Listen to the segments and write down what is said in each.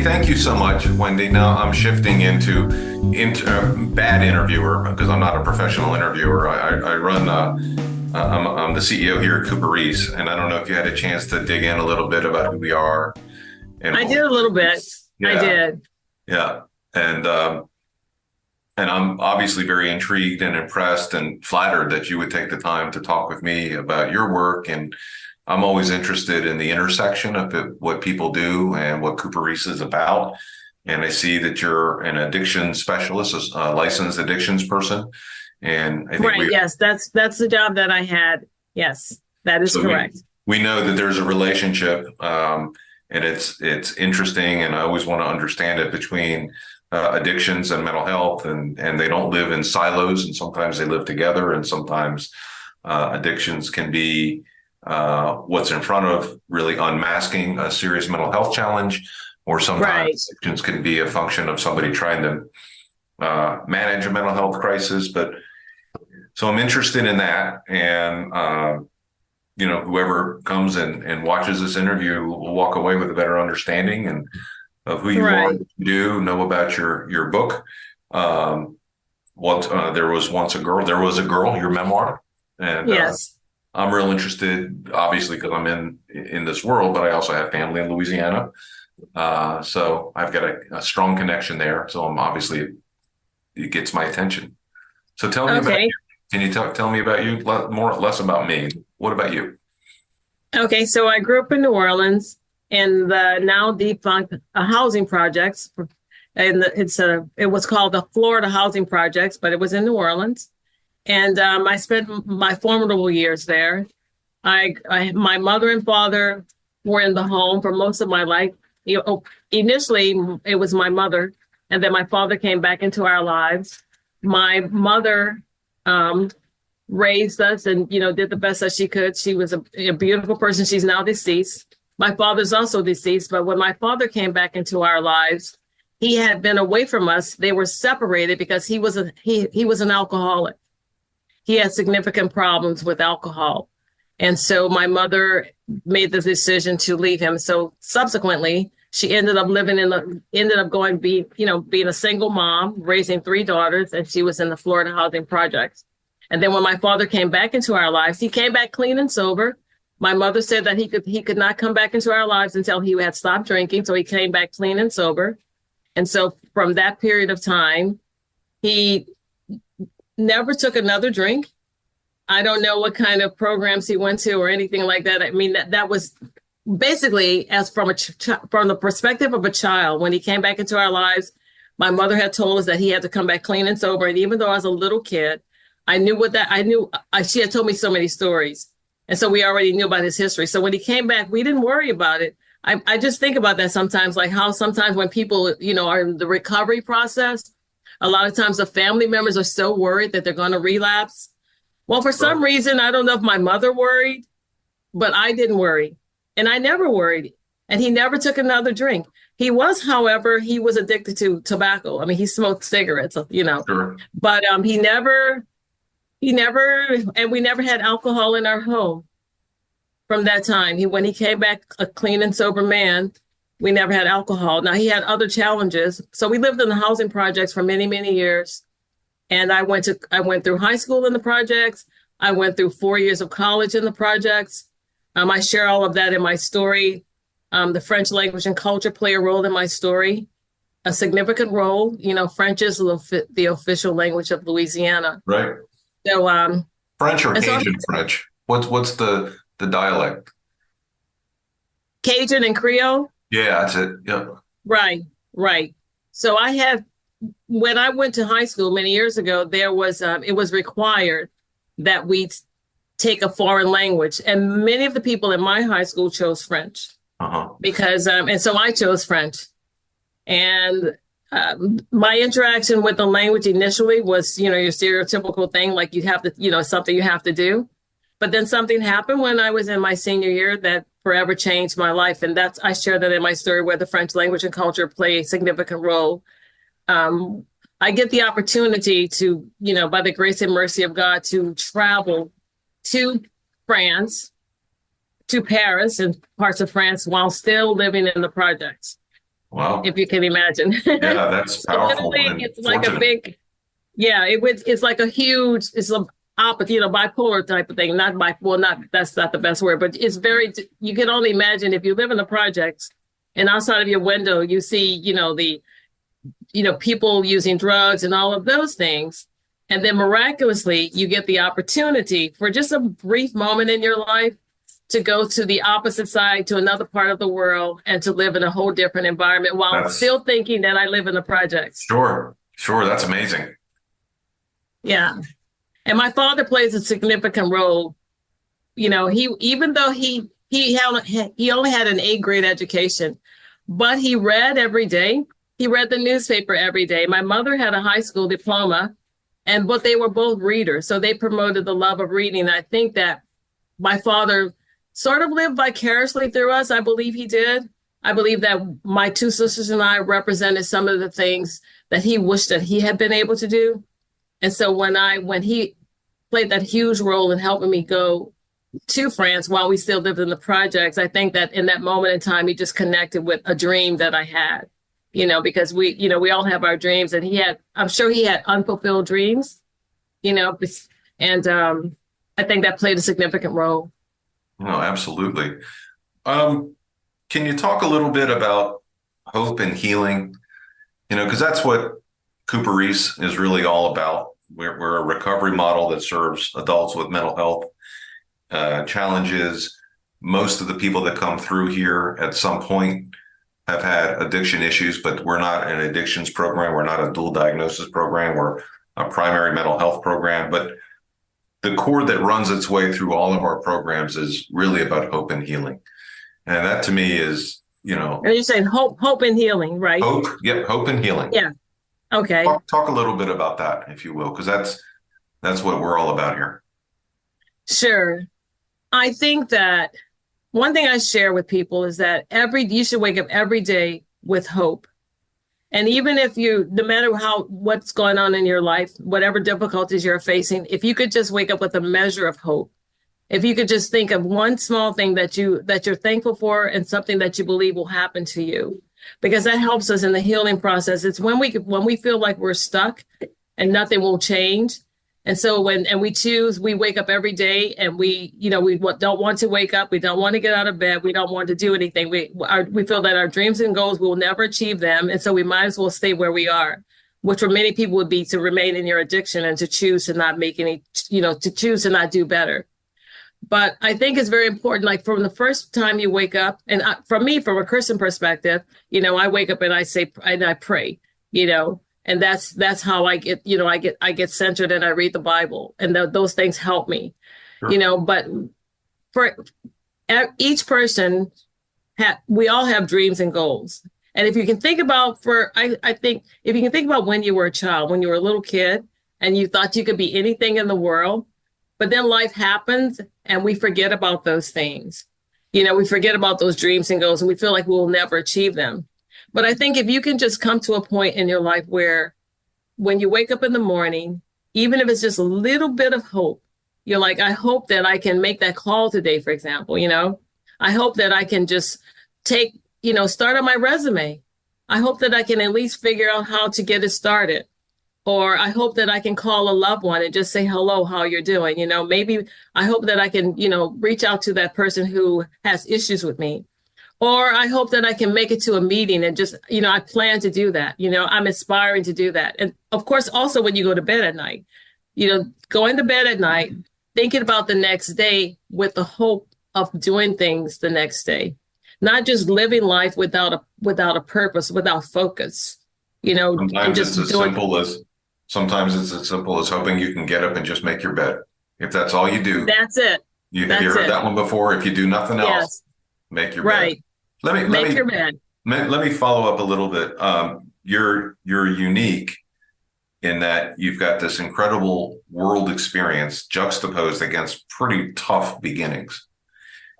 Hey, thank you so much, Wendy. Now I'm shifting into bad interviewer because I'm not a professional interviewer. I run. I'm the CEO here at CooperRiis, and I don't know if you had a chance to dig in a little bit about who we are and I what did we a little do. bit. I Yeah, did. yeah, and and I'm obviously very intrigued and impressed and flattered that you would take the time to talk with me about your work. And I'm always interested in the intersection of what people do and what CooperRiis is about. And I see that you're an addiction specialist, a licensed addictions person. And I think Right. Yes, that's the job that I had. Yes, that is so we, correct. we know that there's a relationship, and it's interesting. And I always want to understand it between addictions and mental health, and they don't live in silos, and sometimes they live together, and sometimes addictions can be what's in front of really unmasking a serious mental health challenge, or Right. sometimes addictions can be a function of somebody trying to manage a mental health crisis. But so I'm interested in that, and whoever comes and watches this interview will walk away with a better understanding and of who you are, Right. what you do, know about your book. Um, there was once a girl. There was a girl. Your memoir, and Yes. I'm real interested, obviously, because I'm in this world, but I also have family in Louisiana, so I've got a strong connection there. So I'm obviously it gets my attention. So tell me about Okay. you. Can you tell me about you? More less about me. What about you? Okay. So I grew up in New Orleans in the now defunct housing projects, and it was called the Florida Housing Projects, but it was in New Orleans. And I spent my formidable years there. My mother and father were in the home for most of my life. Initially, it was my mother, and then my father came back into our lives. My mother um, raised us and, did the best that she could. She was a beautiful person. She's now deceased. My father's also deceased, but when my father came back into our lives, he had been away from us. They were separated because he was an alcoholic. He had significant problems with alcohol. And so my mother made the decision to leave him. So subsequently, she ended up being a single mom, raising three daughters, and she was in the Florida housing projects. And then when my father came back into our lives, he came back clean and sober. My mother said that he could not come back into our lives until he had stopped drinking. So he came back clean and sober. And so from that period of time, he never took another drink. I don't know what kind of programs he went to or anything like that. I mean, that was basically as from the perspective of a child. When he came back into our lives, my mother had told us that he had to come back clean and sober. And even though I was a little kid, I knew what that I knew. She had told me so many stories, and so we already knew about his history. So when he came back, we didn't worry about it. I just think about that sometimes, like how sometimes when people are in the recovery process, a lot of times the family members are so worried that they're going to relapse. Well, for Right. some reason, I don't know if my mother worried, but I didn't worry. And I never worried. And he never took another drink. However, he was addicted to tobacco. I mean, he smoked cigarettes. Sure. But and we never had alcohol in our home from that time. When he came back a clean and sober man, we never had alcohol. Now he had other challenges. So we lived in the housing projects for many, many years. And I went through high school in the projects. I went through 4 years of college in the projects. I share all of that in my story. The French language and culture play a role in my story, a significant role. French is the official language of Louisiana. Right. So, French or and so I'm Cajun French? What's the dialect? Cajun and Creole. Yeah, that's it. Yeah. Right, right. So when I went to high school many years ago, it was required that we take a foreign language. And many of the people in my high school chose French Uh-huh. and so I chose French. And my interaction with the language initially was, your stereotypical thing, like you have to, something you have to do. But then something happened when I was in my senior year that forever changed my life. And I share that in my story where the French language and culture play a significant role. um, I get the opportunity to, by the grace and mercy of God, to travel to France, to Paris and parts of France while still living in the projects. Wow. if you can imagine. Yeah, that's So powerful literally, and it's like a fortunate. big, yeah, it's like a huge, it's a opposite, bipolar type of thing. Not bipolar, not that's not the best word, but it's very. You can only imagine if you live in the projects, and outside of your window, you see, people using drugs and all of those things. And then miraculously, you get the opportunity for just a brief moment in your life to go to the opposite side, to another part of the world, and to live in a whole different environment while That's still thinking that I live in the projects. sure, sure. That's amazing. Yeah. And my father plays a significant role. He even though he only had an eighth grade education, but he read every day. He read the newspaper every day. My mother had a high school diploma, but they were both readers, so they promoted the love of reading. And I think that my father sort of lived vicariously through us. I believe he did. I believe that my two sisters and I represented some of the things that he wished that he had been able to do. And so when he played that huge role in helping me go to France while we still lived in the projects, I think that in that moment in time, he just connected with a dream that I had, because we all have our dreams, and I'm sure he had unfulfilled dreams, you know, and I think that played a significant role. No, absolutely. Um, can you talk a little bit about hope and healing? Because that's what CooperRiis is really all about. We're a recovery model that serves adults with mental health challenges. Most of the people that come through here at some point have had addiction issues, but we're not an addictions program. We're not a dual diagnosis program. We're a primary mental health program. But the core that runs its way through all of our programs is really about hope and healing. And that to me is, And you're saying hope and healing, right? hope. Yep, hope and healing. Yeah. Okay. Talk a little bit about that, if you will, because that's what we're all about here. Sure. I think that one thing I share with people is that you should wake up every day with hope. And even if no matter what's going on in your life, whatever difficulties you're facing, if you could just wake up with a measure of hope, if you could just think of one small thing that you're thankful for and something that you believe will happen to you, because that helps us in the healing process. It's when we feel like we're stuck and nothing will change. And so we wake up every day and we don't want to wake up. We don't want to get out of bed. We don't want to do anything. We feel that our dreams and goals will never achieve them. And so we might as well stay where we are, which for many people would be to remain in your addiction and to choose to not make any, to choose to not do better. But I think it's very important, like from the first time you wake up, and from a Christian perspective, I wake up and I say, and I pray, and that's how I get, I get centered and I read the Bible, and those things help me, Sure. but for each person, we all have dreams and goals. And if you can think about I think if you can think about when you were a child, when you were a little kid and you thought you could be anything in the world, but then life happens and we forget about those things. We forget about those dreams and goals and we feel like we'll never achieve them. But I think if you can just come to a point in your life where when you wake up in the morning, even if it's just a little bit of hope, you're like, I hope that I can make that call today, for example, I hope that I can just start on my resume. I hope that I can at least figure out how to get it started. Or I hope that I can call a loved one and just say, hello, how you're doing. Maybe I hope that I can, reach out to that person who has issues with me. Or I hope that I can make it to a meeting and just, I plan to do that. I'm aspiring to do that. And of course, also when you go to bed at night, going to bed at night, thinking about the next day with the hope of doing things the next day, not just living life without a purpose, without focus, and just doing. Sometimes it's as simple as hoping you can get up and just make your bed. If that's all you do, That's it. have you That's heard it. that one before? If you do nothing else, Yes. make your bed. Right. Make your bed. Let me follow up a little bit. You're unique in that you've got this incredible world experience juxtaposed against pretty tough beginnings.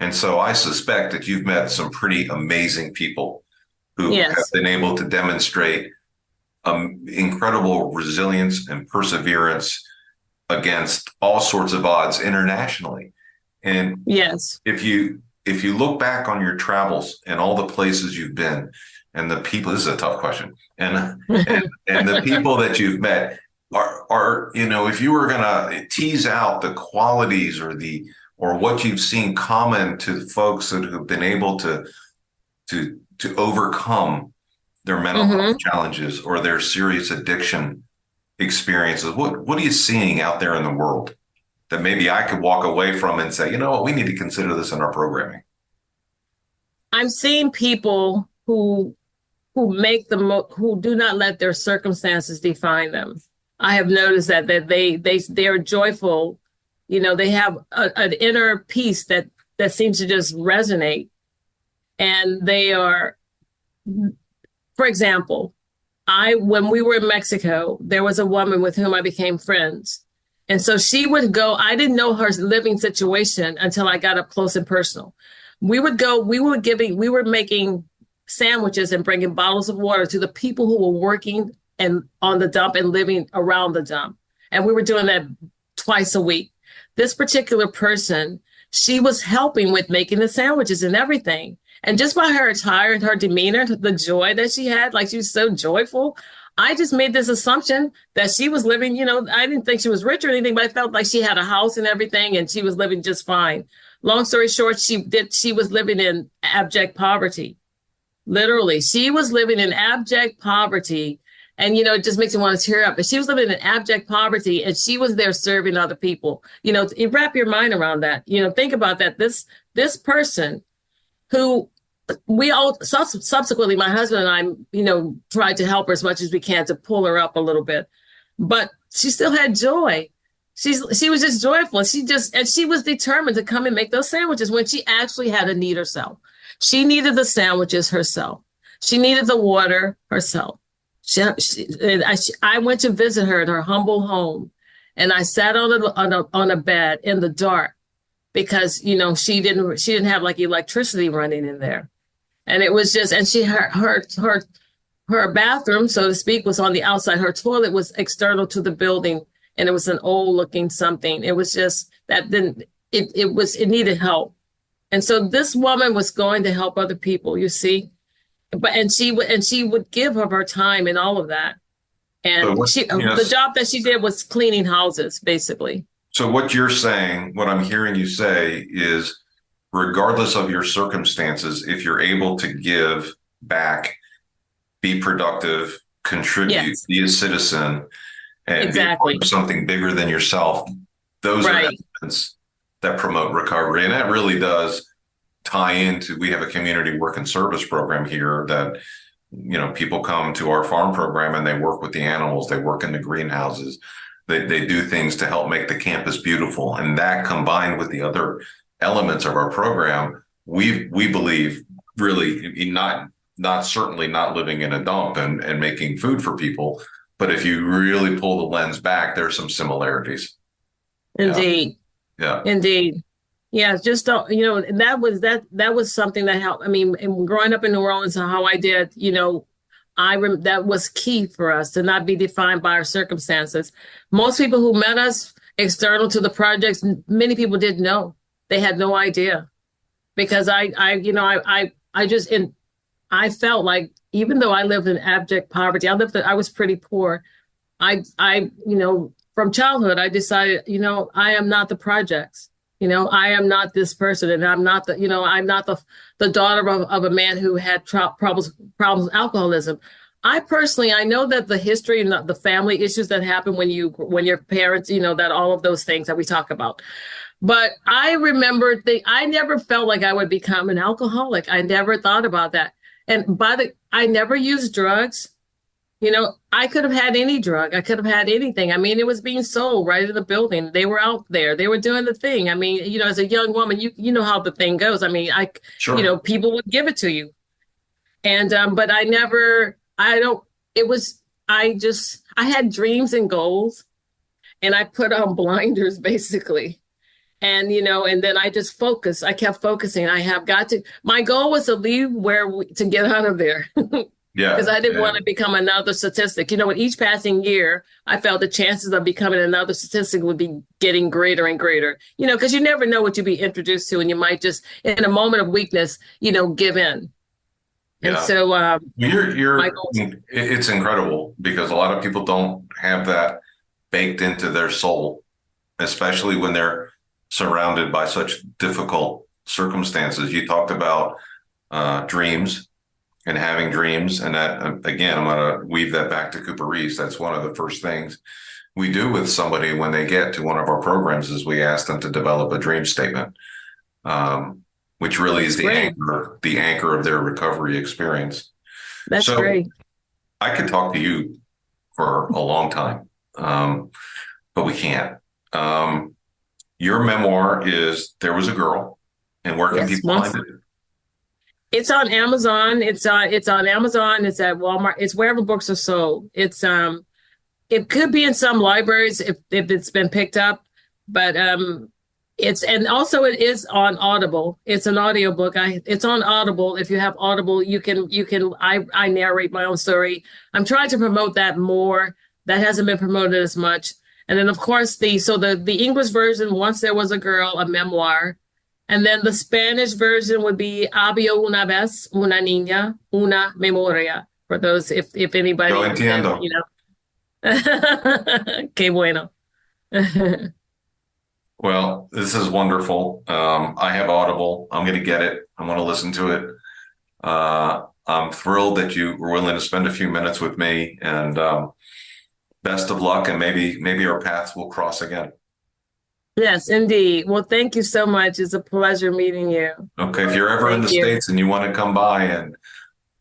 And so I suspect that you've met some pretty amazing people who have Yes. been able to demonstrate incredible resilience and perseverance against all sorts of odds internationally. And Yes. if you if you look back on your travels and all the places you've been and the people, this is a tough question, and the people that you've met are, if you were gonna tease out the qualities or what you've seen common to folks that have been able to overcome their mental health challenges or their serious addiction experiences, what are you seeing out there in the world that maybe I could walk away from and say, you know what, we need to consider this in our programming? I'm seeing people who do not let their circumstances define them. I have noticed that they are joyful. They have an inner peace that seems to just resonate, and they are, for example, when we were in Mexico, there was a woman with whom I became friends. And so she would go, I didn't know her living situation until I got up close and personal. We were making sandwiches and bringing bottles of water to the people who were working and on the dump and living around the dump. And we were doing that twice a week. This particular person, she was helping with making the sandwiches and everything. And just by her attire and her demeanor, the joy that she had, like she was so joyful, I just made this assumption that she was living, I didn't think she was rich or anything, but I felt like she had a house and everything and she was living just fine. Long story short, she was living in abject poverty. Literally, she was living in abject poverty. And, it just makes me want to tear up. But she was living in abject poverty and she was there serving other people. You wrap your mind around that. Think about that. This person who we all subsequently, my husband and I, tried to help her as much as we can to pull her up a little bit, but she still had joy. She was just joyful. And she was determined to come and make those sandwiches when she actually had a need herself. She needed the sandwiches herself. She needed the water herself. I went to visit her in her humble home, and I sat on a bed in the dark because she didn't have like electricity running in there, and it was just, and her bathroom, so to speak, was on the outside. Her toilet was external to the building, and it was an old looking something. It was just that then it needed help, and so this woman was going to help other people. You see. And she would give of her time and all of that. And the job that she did was cleaning houses, basically. So what you're saying, what I'm hearing you say is, regardless of your circumstances, if you're able to give back, be productive, contribute, yes, be a citizen, and exactly, be something bigger than yourself, those right, are elements that promote recovery. And that really does tie into, we have a community work and service program here that, people come to our farm program and they work with the animals, they work in the greenhouses, they do things to help make the campus beautiful. And that combined with the other elements of our program, we believe really certainly not living in a dump and making food for people. But if you really pull the lens back, there's some similarities. Indeed. Yeah. Indeed. Yeah, just don't, that was something that helped. I mean, and growing up in New Orleans and how I did, that was key for us to not be defined by our circumstances. Most people who met us external to the projects, many people didn't know. They had no idea, because I felt like, even though I lived in abject poverty, I was pretty poor. From childhood, I decided, I am not the projects. I am not this person, and I'm not the daughter of a man who had problems with alcoholism. I know that the history and the family issues that happen when your parents, that all of those things that we talk about. But I remember I never felt like I would become an alcoholic. I never thought about that. And I never used drugs. I could have had any drug. I could have had anything. I mean, it was being sold right in the building. They were out there. They were doing the thing. I mean, as a young woman, you know how the thing goes. I mean, sure, people would give it to you. And, but I had dreams and goals, and I put on blinders basically. And, and then I just focused. I kept focusing. My goal was to leave to get out of there. Yeah. because I didn't Yeah. want to become another statistic. You know, with each passing year, I felt the chances of becoming another statistic would be getting greater and greater. You know, because you never know what you'll be introduced to, and you might just, in a moment of weakness, you know, give in. And Yeah. so, my goal. It's incredible because a lot of people don't have that baked into their soul, especially when they're surrounded by such difficult circumstances. You talked about dreams and having dreams, and that again, I'm going to weave that back to CooperRiis. That's one of the first things we do with somebody when they get to one of our programs is we ask them to develop a dream statement, which really That's is great. the anchor of their recovery experience. That's So great. I could talk to you for a long time, but we can't. Your memoir is There Was a Girl, and where can Yes. people find it? It's on Amazon. It's on Amazon. It's at Walmart. It's wherever books are sold. It could be in some libraries if it's been picked up, but and also it is on Audible. It's an audiobook. It's on Audible. If you have Audible, I narrate my own story. I'm trying to promote that more. That hasn't been promoted as much. And then of course the English version, Once There Was a Girl, a memoir. And then the Spanish version would be Había una vez una niña, una memoria. For those, if anybody, Yo entiendo. you know. Qué bueno. Well, this is wonderful. I have Audible. I'm going to get it. I'm going to listen to it. I'm thrilled that you were willing to spend a few minutes with me, and best of luck. And maybe our paths will cross again. Yes, indeed. Well, thank you so much. It's a pleasure meeting you. Okay, if you're ever in the Thank you. States and you want to come by and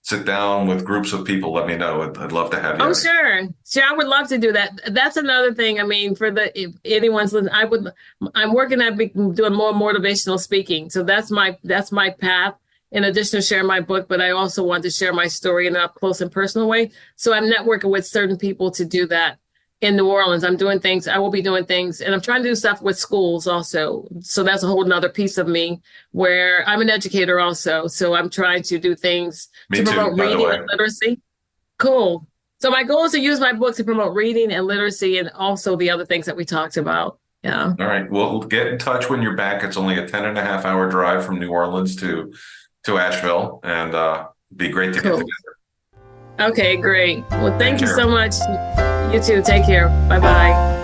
sit down with groups of people, let me know. I'd love to have you. Oh, sure. Sure, I would love to do that. That's another thing. I mean, if anyone's listening, I'm working at doing more motivational speaking. So that's my path. In addition to sharing my book, but I also want to share my story in a up close and personal way. So I'm networking with certain people to do that in New Orleans. I will be doing things, and I'm trying to do stuff with schools also. So that's a whole nother piece of me where I'm an educator also. So I'm trying to do things Me to too, promote by the reading way. and literacy. Cool. So my goal is to use my book to promote reading and literacy and also the other things that we talked about. Yeah. All right. Well, get in touch when you're back. It's only a 10.5 hour drive from New Orleans to Asheville, and be great to get Cool. together. Okay, great. Well, thank you care. so much. You too. Take care. Bye-bye.